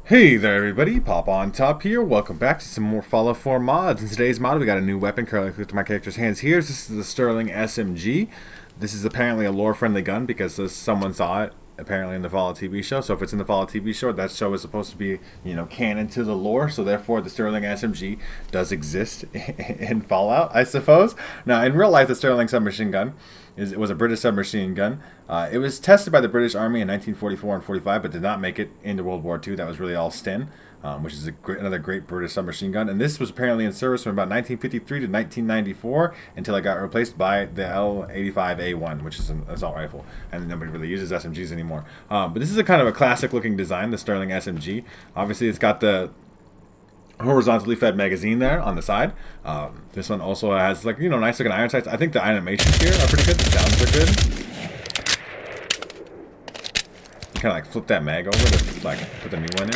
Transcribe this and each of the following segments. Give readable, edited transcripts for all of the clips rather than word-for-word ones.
Hey there everybody, Pop on Top here. Welcome back to some more Fallout 4 mods. In today's mod we got a new weapon currently with my character's hands here. This is the Sterling SMG. This is apparently a lore friendly gun because someone saw it apparently in the Fallout TV show. So if it's in the Fallout TV show, that show is supposed to be, canon to the lore. So therefore the Sterling SMG does exist in Fallout, I suppose. Now in real life the Sterling submachine gun it was a British submachine gun. It was tested by the British Army in 1944 and 45, but did not make it into World War II. That was really all Sten, which is another great British submachine gun. And this was apparently in service from about 1953 to 1994 until it got replaced by the L85A1, which is an assault rifle. And nobody really uses SMGs anymore. But this is a kind of a classic-looking design, the Sterling SMG. Obviously, it's got the horizontally fed magazine there on the side. This one also has nice looking iron sights. I think the animations here are pretty good. The sounds are good. You kind of flip that mag over to put the new one in.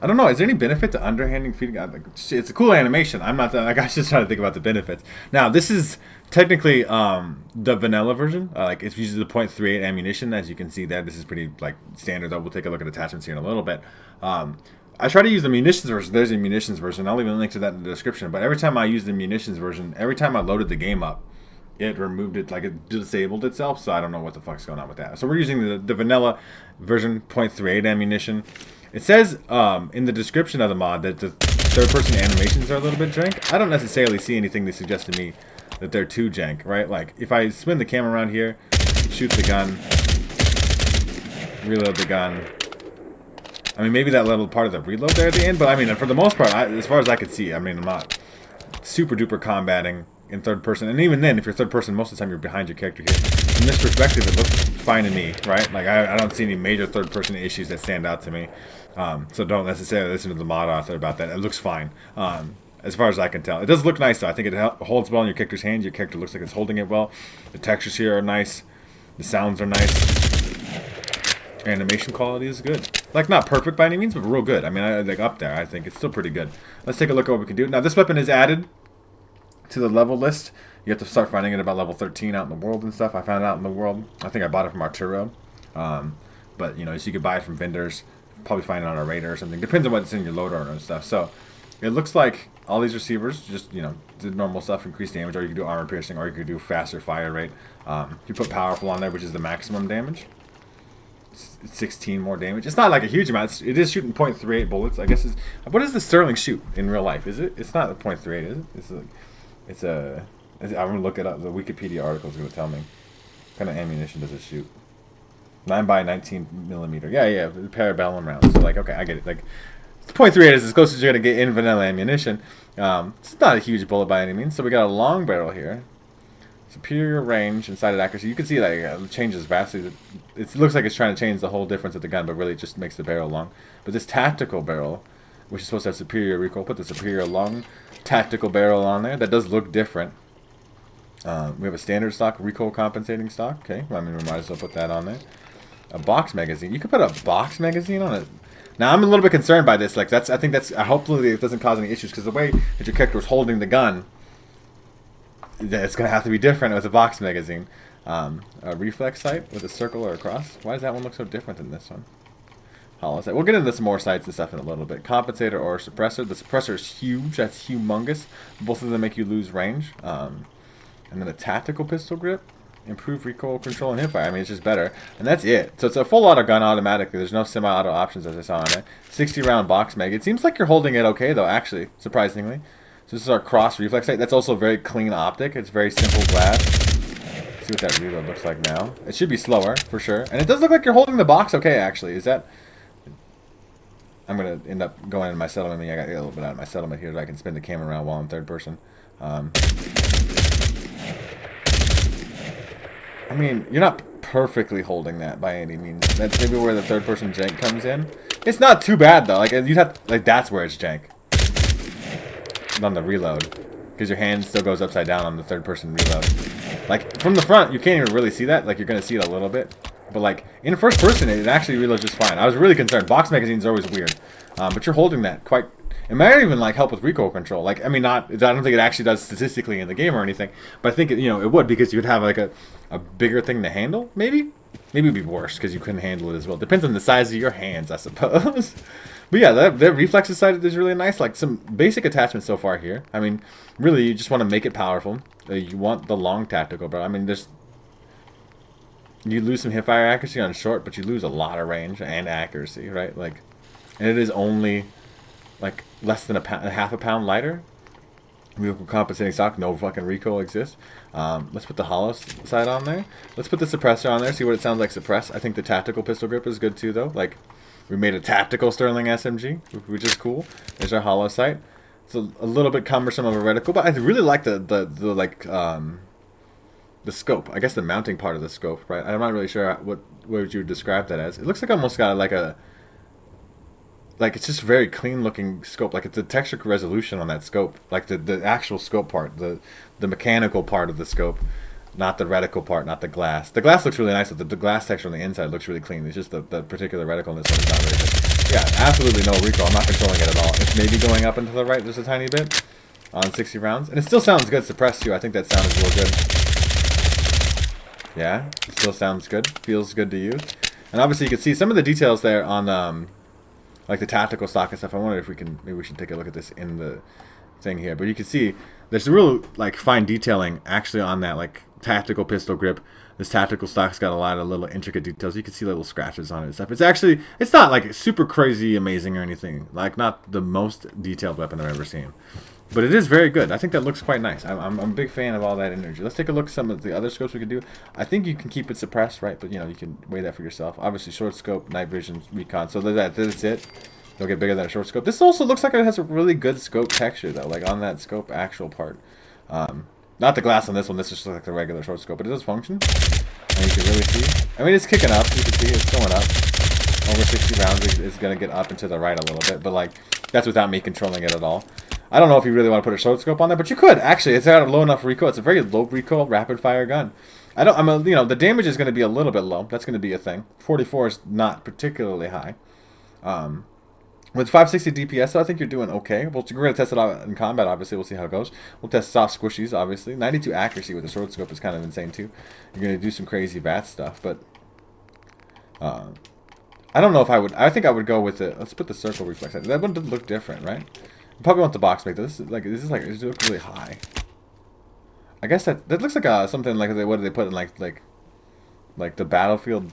I don't know. Is there any benefit to underhanding feeding? It's a cool animation. I'm not. I was just trying to think about the benefits. Now this is technically the vanilla version. It's usually the .38 ammunition, as you can see there. This is pretty standard. Though we'll take a look at attachments here in a little bit. I try to use the munitions version. There's a munitions version. I'll leave a link to that in the description. But every time I use the munitions version, every time I loaded the game up, it removed it, it disabled itself. So I don't know what the fuck's going on with that. So we're using the vanilla version .38 ammunition. It says in the description of the mod that the third-person animations are a little bit jank. I don't necessarily see anything that suggests to me that they're too jank, right? If I spin the camera around here, shoot the gun, reload the gun. I mean, maybe that little part of the reload there at the end, but I mean, for the most part, as far as I could see, I mean, I'm not super duper combating in third person. And even then, if you're third person, most of the time you're behind your character here. From this perspective, it looks fine to me, right? I don't see any major third person issues that stand out to me. So don't necessarily listen to the mod author about that. It looks fine, as far as I can tell. It does look nice, though. I think it holds well in your character's hands. Your character looks like it's holding it well. The textures here are nice. The sounds are nice. Animation quality is good. Not perfect by any means, but real good. I mean, up there. I think it's still pretty good. Let's take a look at what we can do. Now, this weapon is added to the level list. You have to start finding it about level 13 out in the world and stuff. I found it out in the world. I think I bought it from Arturo. But, so you could buy it from vendors. Probably find it on a radar or something. Depends on what's in your loader and stuff. So, it looks like all these receivers just, the normal stuff, increase damage, or you can do armor piercing, or you can do faster fire rate. You put powerful on there, which is the maximum damage. 16 more damage. It's not a huge amount. It is shooting .38 bullets. I guess. What does the Sterling shoot in real life? Is it? It's not a .38, is it? I'm gonna look it up. The Wikipedia article is gonna tell me. What kind of ammunition does it shoot? 9x19 millimeter. Yeah. Parabellum rounds. So okay, I get it. .38 is as close as you're gonna get in vanilla ammunition. It's not a huge bullet by any means. So we got a long barrel here. Superior range and sighted accuracy. You can see that it changes vastly. It looks like it's trying to change the whole difference of the gun, but really it just makes the barrel long. But this tactical barrel, which is supposed to have superior recoil, put the superior long tactical barrel on there. That does look different. We have a standard stock, recoil compensating stock. Okay, well, I mean, we might as well put that on there. A box magazine. You could put a box magazine on it. Now, I'm a little bit concerned by this. I think that's, hopefully it doesn't cause any issues, because the way that your character was holding the gun, it's going to have to be different with a box magazine. A reflex sight with a circle or a cross. Why does that one look so different than this one? Hollow sight. We'll get into some more sights and stuff in a little bit. Compensator or suppressor. The suppressor is huge. That's humongous. Both of them make you lose range. And then a tactical pistol grip. Improved recoil control and hipfire. I mean, it's just better. And that's it. So it's a full auto gun automatically. There's no semi-auto options as I saw on it. 60 round box mag. It seems like you're holding it okay, though, actually, surprisingly. So this is our cross reflex sight. That's also very clean optic. It's very simple glass. Let's see what that reload looks like now. It should be slower, for sure. And it does look like you're holding the box okay, actually. Is that... I'm going to end up going into my settlement. I got to get a little bit out of my settlement here so I can spin the camera around while I'm third person. I mean, you're not perfectly holding that by any means. That's maybe where the third person jank comes in. It's not too bad, though. You'd have to, that's where it's jank. On the reload, because your hand still goes upside down on the third person reload. From the front, you can't even really see that. You're gonna see it a little bit, but in first person, it actually reloads just fine. I was really concerned. Box magazines are always weird, but you're holding that quite It might even like help with recoil control. Like, I mean, not I don't think it actually does statistically in the game or anything, but I think it would, because you would have like a bigger thing to handle. Maybe it'd be worse because you couldn't handle it as well. Depends on the size of your hands, I suppose. But yeah, that reflexes side is really nice. Like some basic attachments so far here. I mean, really, you just want to make it powerful. You want the long tactical, bro. I mean, you lose some hipfire accuracy on short, but you lose a lot of range and accuracy, right? Like, and it is only like less than half a pound lighter. Vehicle compensating stock, no fucking recoil exists. Let's put the hollow side on there. Let's put the suppressor on there, see what it sounds like suppress. I think the tactical pistol grip is good too, though. Like, we made a tactical Sterling SMG, which is cool. There's our hollow sight. It's a little bit cumbersome of a reticle, but I really like the scope. I guess the mounting part of the scope, right? I'm not really sure what you would describe that as. It looks like almost got like it's just very clean looking scope. Like, it's the texture resolution on that scope, like the actual scope part, the mechanical part of the scope, not the reticle part, not the glass. The glass looks really nice, but the glass texture on the inside looks really clean. It's just the particular reticle on this one is not very good. Yeah, absolutely no recoil. I'm not controlling it at all. It's maybe going up and to the right just a tiny bit on 60 rounds, and it still sounds good suppressed too. I think that sounds real good. Yeah, it still sounds good. Feels good to use. And obviously you can see some of the details there on like the tactical stock and stuff. I wonder if maybe we should take a look at this in the thing here. But you can see there's real like fine detailing actually on that like tactical pistol grip. This tactical stock's got a lot of little intricate details. You can see little scratches on it and stuff. It's not like super crazy amazing or anything. Like, not the most detailed weapon I've ever seen. But it is very good. I think that looks quite nice. I'm a big fan of all that energy. Let's take a look at some of the other scopes we could do. I think you can keep it suppressed, right? But, you can weigh that for yourself. Obviously, short scope, night vision, recon. So that's it. They'll get bigger than a short scope. This also looks like it has a really good scope texture, though, like on that scope actual part. Not the glass on this one. This just looks like the regular short scope, but it does function. And you can really see. I mean, it's kicking up. You can see it's going up. Over 60 rounds is going to get up and to the right a little bit, but like that's without me controlling it at all. I don't know if you really want to put a short scope on there, but you could actually. It's got a low enough recoil. It's a very low recoil, rapid fire gun. The damage is going to be a little bit low. That's going to be a thing. 44 is not particularly high. With 560 DPS, though, I think you're doing okay. We're going to test it out in combat, obviously. We'll see how it goes. We'll test soft squishies, obviously. 92 accuracy with the short scope is kind of insane, too. You're going to do some crazy bat stuff, but I don't know if I would. I think I would go with it. Let's put the circle reflex. That one did look different, right? You probably want the box make. This is look really high. I guess that looks like something like what did they put in like the Battlefield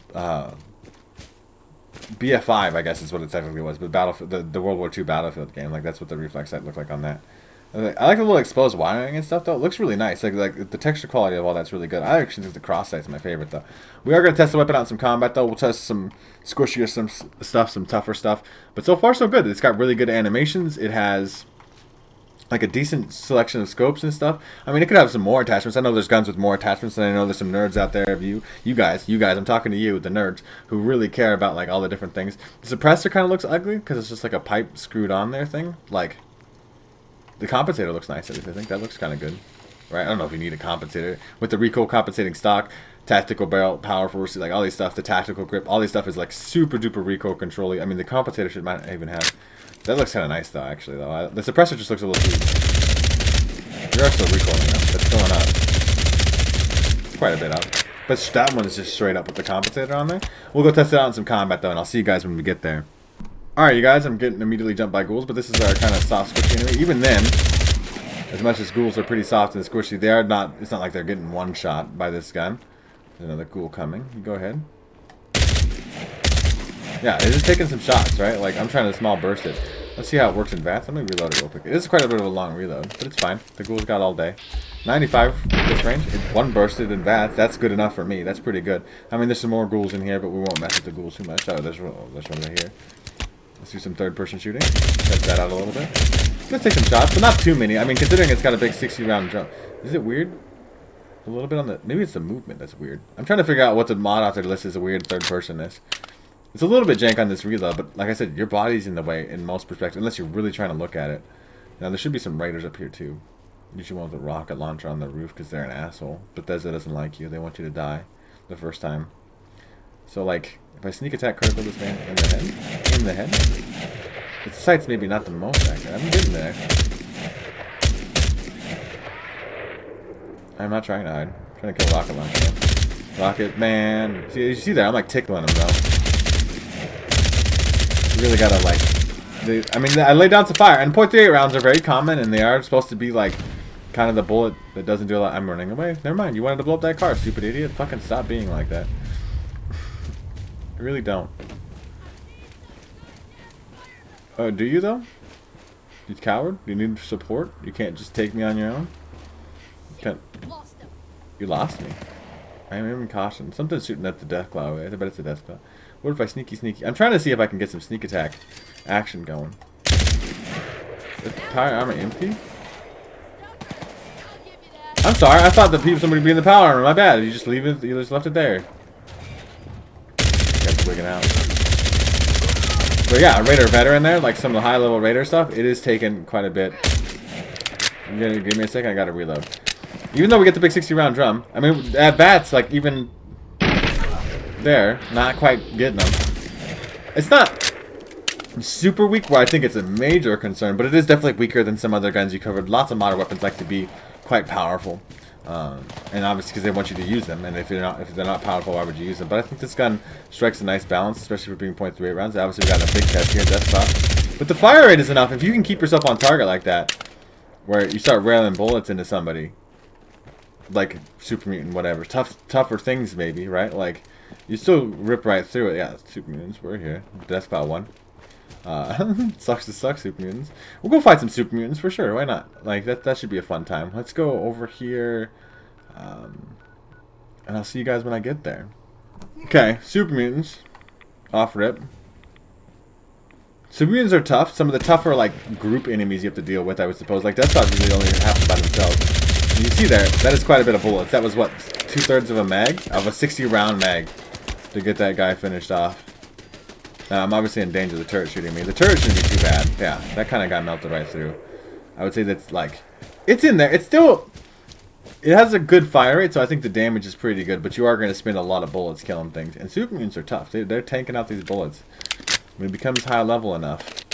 BF5, I guess is what it technically was, but the World War II Battlefield game, like that's what the reflex sight looked like on that. I like the little exposed wiring and stuff though. It looks really nice. Like the texture quality of all that's really good. I actually think the cross sight's my favorite though. We are gonna test the weapon out in some combat though. We'll test some squishier some tougher stuff. But so far so good. It's got really good animations. It has like a decent selection of scopes and stuff. I mean, it could have some more attachments. I know there's guns with more attachments, and I know there's some nerds out there of you guys, I'm talking to you, the nerds, who really care about like all the different things. The suppressor kind of looks ugly because it's just like a pipe screwed on there thing. Like, the compensator looks nice. I think that looks kind of good, right? I don't know if you need a compensator with the recoil compensating stock, tactical barrel, power force, like all these stuff. The tactical grip, all these stuff is like super duper recoil controlling. I mean, the compensator might even have. That looks kind of nice though, actually though. The suppressor just looks a little too. You're still recoiling though. That's going up. Quite a bit up. But that one is just straight up with the compensator on there. We'll go test it out in some combat though, and I'll see you guys when we get there. Alright, you guys, I'm getting immediately jumped by ghouls, but this is our kind of soft squishy enemy. Even then, as much as ghouls are pretty soft and squishy, they are not. It's not like they're getting one shot by this gun. There's another ghoul coming. You go ahead. Yeah, it's just taking some shots, right? Like, I'm trying to small burst it. Let's see how it works in VATS. I'm going to reload it real quick. It is quite a bit of a long reload, but it's fine. The ghoul's got all day. 95 this range. It's one bursted in VATS. That's good enough for me. That's pretty good. I mean, there's some more ghouls in here, but we won't mess with the ghouls too much. Oh, there's one right here. Let's do some third-person shooting. Test that out a little bit. Let's take some shots, but not too many. I mean, considering it's got a big 60-round jump. Is it weird? A little bit on the... Maybe it's the movement that's weird. I'm trying to figure out what the mod author list is a weird third-person is. It's a little bit jank on this reload, but like I said, your body's in the way in most perspectives, unless you're really trying to look at it. Now, there should be some raiders up here, too. You should want the rocket launcher on the roof because they're an asshole. Bethesda doesn't like you. They want you to die the first time. So, like, if I sneak attack critical this man in the head, The sight's maybe not the most accurate. I'm getting there. I'm not trying to hide. I'm trying to kill Rocket Launcher. Rocket Man. See, you see there? I'm like tickling him though. You really gotta like. I mean, I lay down some fire, and .38 rounds are very common, and they are supposed to be like kind of the bullet that doesn't do a lot. I'm running away. Never mind. You wanted to blow up that car, stupid idiot. Fucking stop being like that. I really don't. Oh, do you though? You coward? You need support? You can't just take me on your own? You lost me. I am in caution. Something's shooting at the death cloud. I bet it's a death cloud. What if I sneaky? I'm trying to see if I can get some sneak attack action going. Is the power armor empty? I'm sorry. I thought that somebody would be in the power armor. My bad. You just leave it. You just left it there. Got wigging out. But yeah, a Raider veteran there, like some of the high level Raider stuff. It is taking quite a bit. Give me a second. I gotta reload. Even though we get the big 60 round drum, I mean, at bats, like even there, not quite getting them. It's not super weak where I think it's a major concern, but it is definitely weaker than some other guns you covered. Lots of modern weapons like to be quite powerful, and obviously because they want you to use them. And if they're not powerful, why would you use them? But I think this gun strikes a nice balance, especially for being .38 rounds. Obviously, we got a big test here, desktop, but the fire rate is enough. If you can keep yourself on target like that, where you start railing bullets into somebody, like super mutant, whatever, tougher things maybe, right? Like you still rip right through it. Yeah, super mutants, we're here. Death Cloud 1. Sucks to suck, super mutants. We'll go fight some super mutants for sure. Why not? Like that should be a fun time. Let's go over here, and I'll see you guys when I get there. Okay, super mutants, off rip. Super mutants are tough. Some of the tougher like group enemies you have to deal with, I would suppose. Like Death Cloud usually only happen by themselves. You see there, that is quite a bit of bullets. That was what, 2/3 of a mag? Of a 60 round mag to get that guy finished off. Now, I'm obviously in danger of the turret shooting me. The turret shouldn't be too bad. Yeah, that kind of got melted right through. I would say that's like, it's in there. It's still, it has a good fire rate, so I think the damage is pretty good, but you are going to spend a lot of bullets killing things. And super mutants are tough. They're tanking out these bullets. When it becomes high level enough,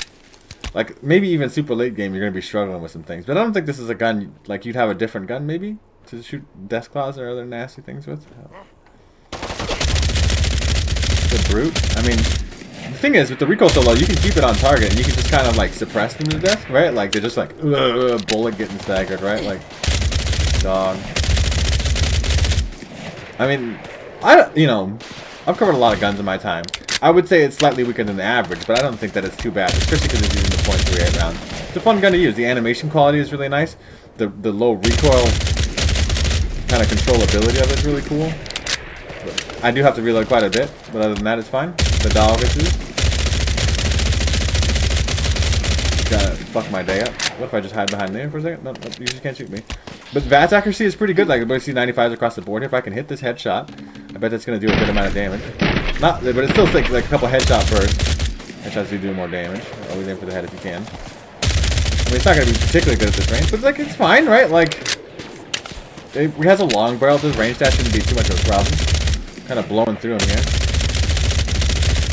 like, maybe even super late game, you're going to be struggling with some things. But I don't think this is a gun, like, you'd have a different gun, maybe, to shoot death clouds or other nasty things with. The brute. I mean, the thing is, with the recoil so low, you can keep it on target, and you can just kind of, like, suppress them to death, right? Like, they're just like, bullet getting staggered, right? Like, dog. I mean, I've covered a lot of guns in my time. I would say it's slightly weaker than the average, but I don't think that it's too bad, especially because it's using the .38 round. It's a fun gun to use. The animation quality is really nice. The low recoil kind of controllability of it is really cool. But I do have to reload quite a bit, but other than that, it's fine. The dog is gotta fuck my day up. What if I just hide behind there for a second? No, you just can't shoot me. But VATS accuracy is pretty good. Like, I see 95s across the board here. If I can hit this headshot, I bet that's going to do a good amount of damage. Not, but it still takes like a couple headshot bursts. Headshots do more damage. Always aim for the head if you can. I mean, it's not going to be particularly good at this range, but like it's fine, right? Like, it has a long barrel. This range stat shouldn't be too much of a problem. Kind of blowing through him here.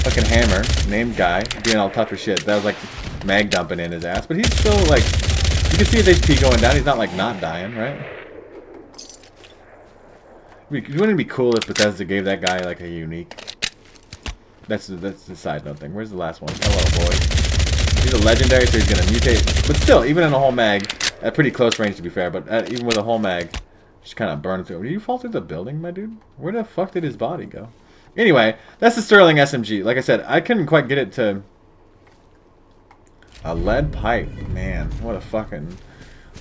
Fucking hammer, named guy, being all tough as shit. That was like mag dumping in his ass, but he's still like, you can see his HP going down. He's not like not dying, right? Wouldn't it be cool if Bethesda gave that guy like a unique? That's the side note thing. Where's the last one? Hello, boy. He's a legendary, so he's gonna mutate. But still, even in a whole mag, at pretty close range to be fair, but even with a whole mag, just kind of burn through. Did you fall through the building, my dude? Where the fuck did his body go? Anyway, that's the Sterling SMG. Like I said, I couldn't quite get it to a lead pipe. Man, what a fucking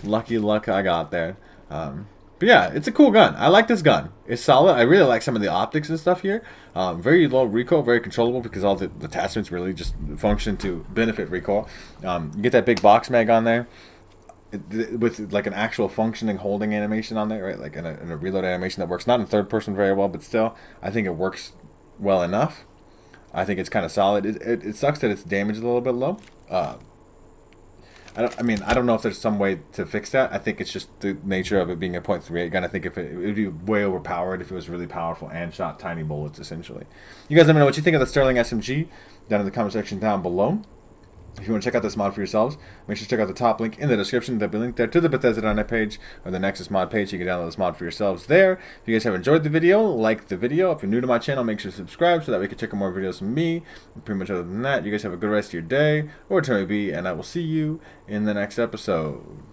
lucky luck I got there. But yeah, it's a cool gun. I like this gun. It's solid. I really like some of the optics and stuff here. Very low recoil, very controllable because all the attachments really just function to benefit recoil. You get that big box mag on there with like an actual functioning holding animation on there, right? Like in a reload animation that works not in third person very well, but still, I think it works well enough. I think it's kind of solid. It sucks that it's damaged a little bit low. I don't know if there's some way to fix that. I think it's just the nature of it being a .38 gun. I think it would be way overpowered if it was really powerful and shot tiny bullets, essentially. You guys let me know what you think of the Sterling SMG down in the comment section down below. If you want to check out this mod for yourselves, make sure to check out the top link in the description. There'll be a link there to the Bethesda.net page or the Nexus mod page. You can download this mod for yourselves there. If you guys have enjoyed the video, like the video. If you're new to my channel, make sure to subscribe so that we can check out more videos from me. And pretty much other than that, you guys have a good rest of your day, or whatever it may be, and I will see you in the next episode.